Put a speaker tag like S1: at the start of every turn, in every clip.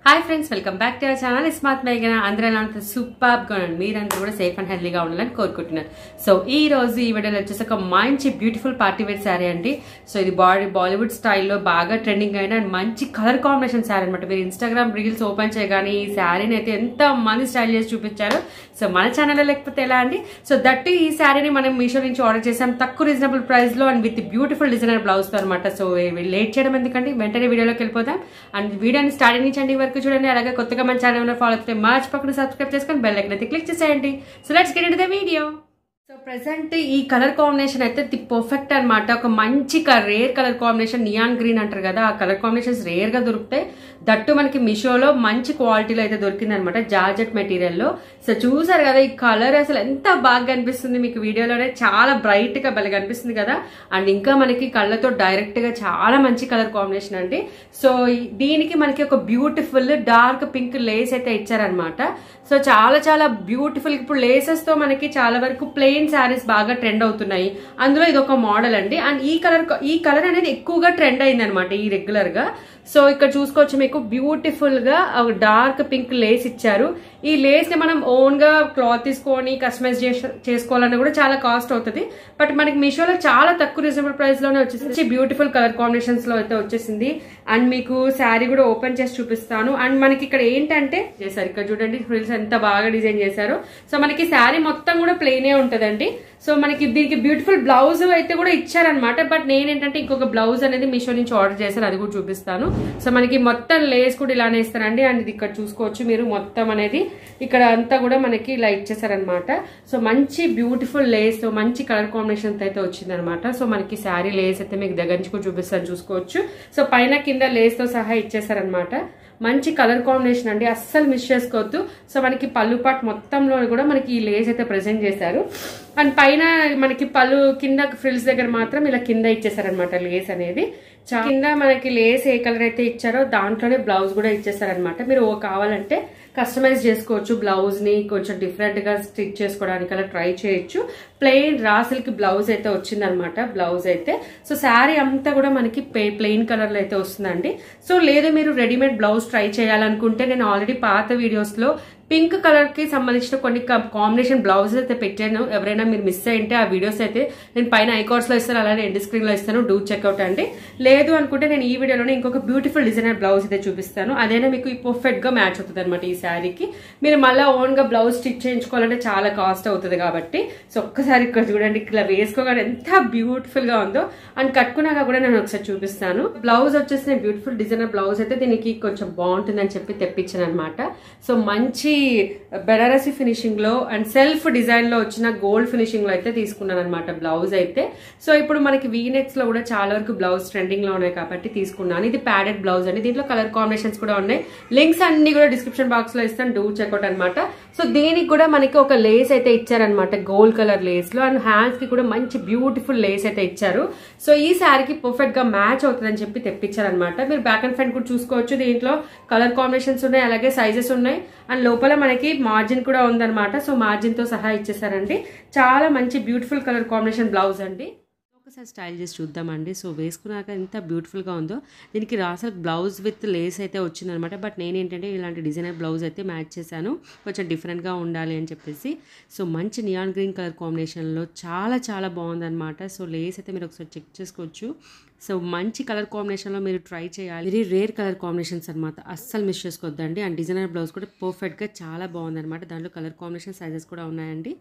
S1: Hi friends, welcome back to our channel smart మేఘన. అందరూ ఎలా ఉంటుంది? సూపర్ గా ఉండండి. మీరందరూ కూడా సేఫ్ అండ్ హెల్తీగా ఉండాలని కోరుకుంటున్నాను. సో ఈ రోజు ఈ వీడియోలో వచ్చేసి ఒక మంచి బ్యూటిఫుల్ పార్టీ వేర్ శారీ అండి. సో ఇది బాలీవుడ్ స్టైల్లో బాగా ట్రెండింగ్ అయిన మంచి కలర్ కాంబినేషన్ శారీ అనమాట. మీరు ఇన్స్టాగ్రామ్ రీల్స్ ఓపెన్ చేయగానే ఈ శారీని అయితే ఎంత మంది స్టైల్ చేసి చూపించారు. సో మన ఛానల్లో లేకపోతే ఎలా అండి? సో దట్టు ఈ శారీని మనం మీషో నుంచి ఆర్డర్ చేసాం తక్కువ రీజనబుల్ ప్రైస్ లో and with beautiful designer blouse తో అనమాట. సో లేట్ చేయడం ఎందుకండి, వెంటనే వీడియోలోకి వెళ్ళిపోతాం. అండ్ వీడియోని స్టార్టింగ్ నుంచి ఎండింగ్ వరకు చూడండి. అలాగే కొత్తగా మన ఛానల్ ఫాలో అయితే మర్చిపోకుండా సబ్స్క్రైబ్ చేసుకొని బెల్ ఐకాన్ అయితే క్లిక్ చేసేయండి. So let's get into the video. So present ఈ కలర్ కాంబినేషన్ అయితే ది పర్ఫెక్ట్ అనమాట. ఒక మంచి rare colour combination, neon green అంటారు కదా, ఆ కలర్ కాంబినేషన్స్ రేర్ గా దొరుకుతాయి. దట్టు మనకి మీషోలో మంచి క్వాలిటీలో అయితే దొరికింది అనమాట, జార్జెట్ మెటీరియల్ లో. సో చూసారు కదా ఈ కలర్ అసలు ఎంత బాగా కనిపిస్తుంది మీకు వీడియోలోనే, చాలా బ్రైట్ గా భలే కనిపిస్తుంది కదా. అండ్ ఇంకా మనకి కళ్ళతో డైరెక్ట్ గా చాలా మంచి కలర్ కాంబినేషన్ అండి. సో దీనికి మనకి ఒక బ్యూటిఫుల్ డార్క్ పింక్ లేస్ అయితే ఇచ్చారనమాట. సో చాలా చాలా బ్యూటిఫుల్. ఇప్పుడు లేసెస్ తో మనకి చాలా వరకు ప్లెయిన్ శారీస్ బాగా ట్రెండ్ అవుతున్నాయి, అందులో ఇది ఒక మోడల్ అండి. అండ్ ఈ కలర్ అనేది ఎక్కువగా ట్రెండ్ అయింది అనమాట ఈ రెగ్యులర్ గా. సో ఇక్కడ చూసుకోవచ్చు మీకు బ్యూటిఫుల్ గా డార్క్ పింక్ లేస్ ఇచ్చారు. ఈ లేస్ ని మనం ఓన్ గా క్లాత్ తీసుకొని కస్టమైజ్ చేసుకోవాలన్నా కూడా చాలా కాస్ట్ అవుతుంది. బట్ మనకి మీషోలో చాలా తక్కువ రీజనబుల్ ప్రైస్ లోనే వచ్చేసింది. బ్యూటిఫుల్ కలర్ కాంబినేషన్స్ లో అయితే వచ్చేసింది. అండ్ మీకు శారీ కూడా ఓపెన్ చేసి చూపిస్తాను. అండ్ మనకి ఇక్కడ ఏంటంటే చేశారు, ఇక్కడ చూడండి ఫ్రిల్స్ ఎంత బాగా డిజైన్ చేశారు. సో మనకి శారీ మొత్తం కూడా ప్లెయినే ఉంటదండి. సో మనకి దీనికి బ్యూటిఫుల్ బ్లౌజ్ అయితే కూడా ఇచ్చారనమాట. బట్ నేనేంటంటే ఇంకొక బ్లౌజ్ అనేది మీషో నుంచి ఆర్డర్ చేశాను, అది కూడా చూపిస్తాను. సో మనకి మొత్తం లేస్ కూడా ఇలానే ఇస్తారండి. అండ్ ఇది ఇక్కడ చూసుకోవచ్చు మీరు, మొత్తం అనేది ఇక్కడ అంతా కూడా మనకి ఇలా ఇచ్చేసారనమాట. సో మంచి బ్యూటిఫుల్ లేస్, మంచి కలర్ కాంబినేషన్ అయితే వచ్చింది అనమాట. సో మనకి శారీ లేస్ అయితే మీకు దగ్గర నుంచి కూడా చూపిస్తాను, చూసుకోవచ్చు. సో పైన కింద లేస్ తో సహా ఇచ్చేసారనమాట. మంచి కలర్ కాంబినేషన్ అండి, అస్సలు మిస్ చేసుకోవద్దు. సో మనకి పళ్ళు పాట్ మొత్తంలో కూడా మనకి ఈ లేస్ అయితే ప్రెజెంట్ చేశారు. అండ్ పైన మనకి పళ్ళు కింద ఫ్రిల్స్ దగ్గర మాత్రం ఇలా కింద ఇచ్చేసారనమాట లేస్ అనేది. కింద మనకి లేస్ ఏ కలర్ అయితే ఇచ్చారో దాంట్లోనే బ్లౌజ్ కూడా ఇచ్చేసారనమాట. మీరు కావాలంటే కస్టమైజ్ చేసుకోవచ్చు, బ్లౌజ్ ని కొంచెం డిఫరెంట్ గా స్టిచ్ చేసుకోవడానికి అలా ట్రై చేయొచ్చు. ప్లెయిన్ రా సిల్క్ బ్లౌజ్ అయితే వచ్చిందనమాట. బ్లౌజ్ అయితే సో శారీ అంతా కూడా మనకి ప్లెయిన్ కలర్ లో అయితే వస్తుందండి. సో లేదు మీరు రెడీమేడ్ బ్లౌజ్ ట్రై చేయాలనుకుంటే నేను ఆల్రెడీ పాత వీడియోస్ లో పింక్ కలర్ కి సంబంధించిన కొన్ని కాంబినేషన్ బ్లౌజెస్ అయితే పెట్టాను. ఎవరైనా మీరు మిస్ అయింటే ఆ వీడియోస్ అయితే నేను పైన ఐకార్డ్స్ లో ఇస్తాను, అలానే ఎండ్ స్క్రీన్ లో ఇస్తాను, డూ చెక్అవుట్ అండి. లేదు అనుకుంటే నేను ఈ వీడియోలోనే ఇంకొక బ్యూటిఫుల్ డిజైనర్ బ్లౌజ్ అయితే చూపిస్తాను. అదైనా మీకు పర్ఫెక్ట్ గా మ్యాచ్ అవుతుంది అనమాట ఈ శారీకి. మీరు మళ్ళీ ఓన్ గా బ్లౌజ్ స్టిచ్ చేయించుకోవాలంటే చాలా కాస్ట్ అవుతుంది కాబట్టి. సో ఒక్కసారి ఇక్కడ చూడండి, ఇలా వేసుకోగానే ఎంత బ్యూటిఫుల్ గా ఉందో. అండ్ కట్టుకున్నాక కూడా నేను ఒకసారి చూపిస్తాను. బ్లౌజ్ వచ్చేసి బ్యూటిఫుల్ డిజైనర్ బ్లౌజ్ అయితే దీనికి కొంచెం బాగుంటుందని చెప్పి తెప్పించాను అనమాట. సో మంచి బెనారసి ఫినిషింగ్ లో అండ్ సెల్ఫ్ డిజైన్ లో వచ్చిన గోల్డ్ ఫినిషింగ్ లో అయితే తీసుకున్నాను అనమాట బ్లౌజ్ అయితే. సో ఇప్పుడు మనకి వీనెక్స్ లో కూడా చాలా వరకు బ్లౌజ్ ట్రెండింగ్ లో ఉన్నాయి కాబట్టి తీసుకున్నాను. ఇది ప్యాడెడ్ బ్లౌజ్ అండి, దీంట్లో కలర్ కాంబినేషన్స్ కూడా ఉన్నాయి. లింక్స్ అన్ని కూడా డిస్క్రిప్షన్ బాక్స్ లో ఇస్తాను, డూ చెక్అవుట్ అనమాట. సో దీనికి కూడా మనకి ఒక లేస్ అయితే ఇచ్చారనమాట, గోల్డ్ కలర్ లేస్ లో. అండ్ హ్యాండ్స్ కి కూడా మంచి బ్యూటిఫుల్ లేస్ అయితే ఇచ్చారు. సో ఈ శారీకి పర్ఫెక్ట్ గా మ్యాచ్ అవుతుందని చెప్పి తెప్పించారనమాట. మీరు బ్యాక్ అండ్ ఫ్రంట్ కూడా చూసుకోవచ్చు, దీంట్లో కలర్ కాంబినేషన్స్ ఉన్నాయి, అలాగే సైజెస్ ఉన్నాయి. అండ్ లోపల మనకి మార్జిన్ కూడా ఉందన్నమాట. సో మార్జిన్ తో సహా ఇచ్చేసారండి. చాలా మంచి బ్యూటిఫుల్ కలర్ కాంబినేషన్ బ్లౌజ్ అండి. ఒకసారి స్టైల్ చేసి చూద్దామండి. సో వేసుకున్నాక ఎంత బ్యూటిఫుల్గా ఉందో. దీనికి రాసల్ బ్లౌజ్ విత్ లేస్ అయితే వచ్చిందనమాట. బట్ నేనేంటంటే ఇలాంటి డిజైనర్ బ్లౌజ్ అయితే మ్యాచ్ చేశాను, కొంచెం డిఫరెంట్గా ఉండాలి అని చెప్పేసి. సో మంచి నియాన్ గ్రీన్ కలర్ కాంబినేషన్లో చాలా చాలా బాగుందనమాట. సో లేస్ అయితే మీరు ఒకసారి చెక్ చేసుకోవచ్చు. సో మంచి కలర్ కాంబినేషన్లో మీరు ట్రై చేయాలి. వెరీ రేర్ కలర్ కాంబినేషన్స్ అనమాట, అస్సలు మిస్ చేసుకోవద్దండి. అండ్ డిజైనర్ బ్లౌజ్ కూడా పర్ఫెక్ట్గా చాలా బాగుందనమాట. దాంట్లో కలర్ కాంబినేషన్ సైజెస్ కూడా ఉన్నాయండి.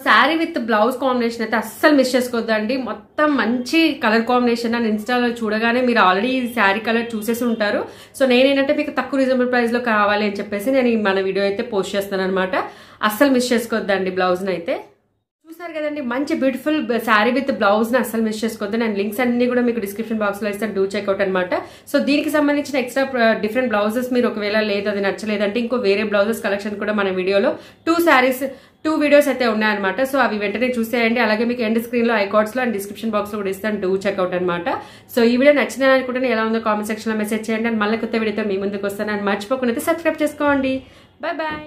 S1: శారీ విత్ బ్లౌజ్ కాంబినేషన్ అయితే అస్సలు మిస్ చేసుకోవద్దండి. మొత్తం మంచి కలర్ కాంబినేషన్. అని ఇన్స్టాలో చూడగానే మీరు ఆల్రెడీ ఈ శారీ కలర్ చూసేసి ఉంటారు. సో నేనేంటంటే మీకు తక్కువ రీజనబుల్ ప్రైస్ లో కావాలి అని చెప్పేసి నేను మన వీడియో అయితే పోస్ట్ చేస్తాను అనమాట. అస్సలు మిస్ చేసుకోవద్దండి బ్లౌజ్ అయితే. చూసారు కదండి, మంచి బ్యూటిఫుల్ శారీ విత్ బ్లౌజ్ ని అసలు మిస్ చేసుకోవద్దు. నేను లింక్స్ అన్ని కూడా మీకు డిస్క్రిప్షన్ బాక్స్ లో ఇస్తాను, డూ చెక్అవుట్ అనమాట. సో దీనికి సంబంధించిన ఎక్స్ట్రా డిఫరెంట్ బ్లౌజెస్ మీరు ఒకవేళ లేదు అది నచ్చలేదంటే ఇంకో వేరే బ్లౌజెస్ కలెక్షన్ కూడా మన వీడియోలో 2 వీడియోస్ అయితే ఉన్నాయన్నమాట. సో అవి వెంటనే చూసేయండి. అలాగే మీకు ఎండ్ స్క్రీన్ లో ఐకార్డ్స్ లో అండ్ డిస్క్రిప్షన్ బాక్స్ లో కూడా ఇస్తాను, డూ చెక్అవుట్ అనమాట. సో ఈ వీడియో నచ్చిన అనుకుంటే ఎలా ఉందో కామెంట్ సెక్షన్ లో మెసేజ్ చేయండి. అండ్ మళ్ళీ కొత్త వీడియోతో మీ ముందుకు వస్తాను. అండ్ మర్చిపోకుండా సబ్స్క్రైబ్ చేసుకోండి. Bye bye.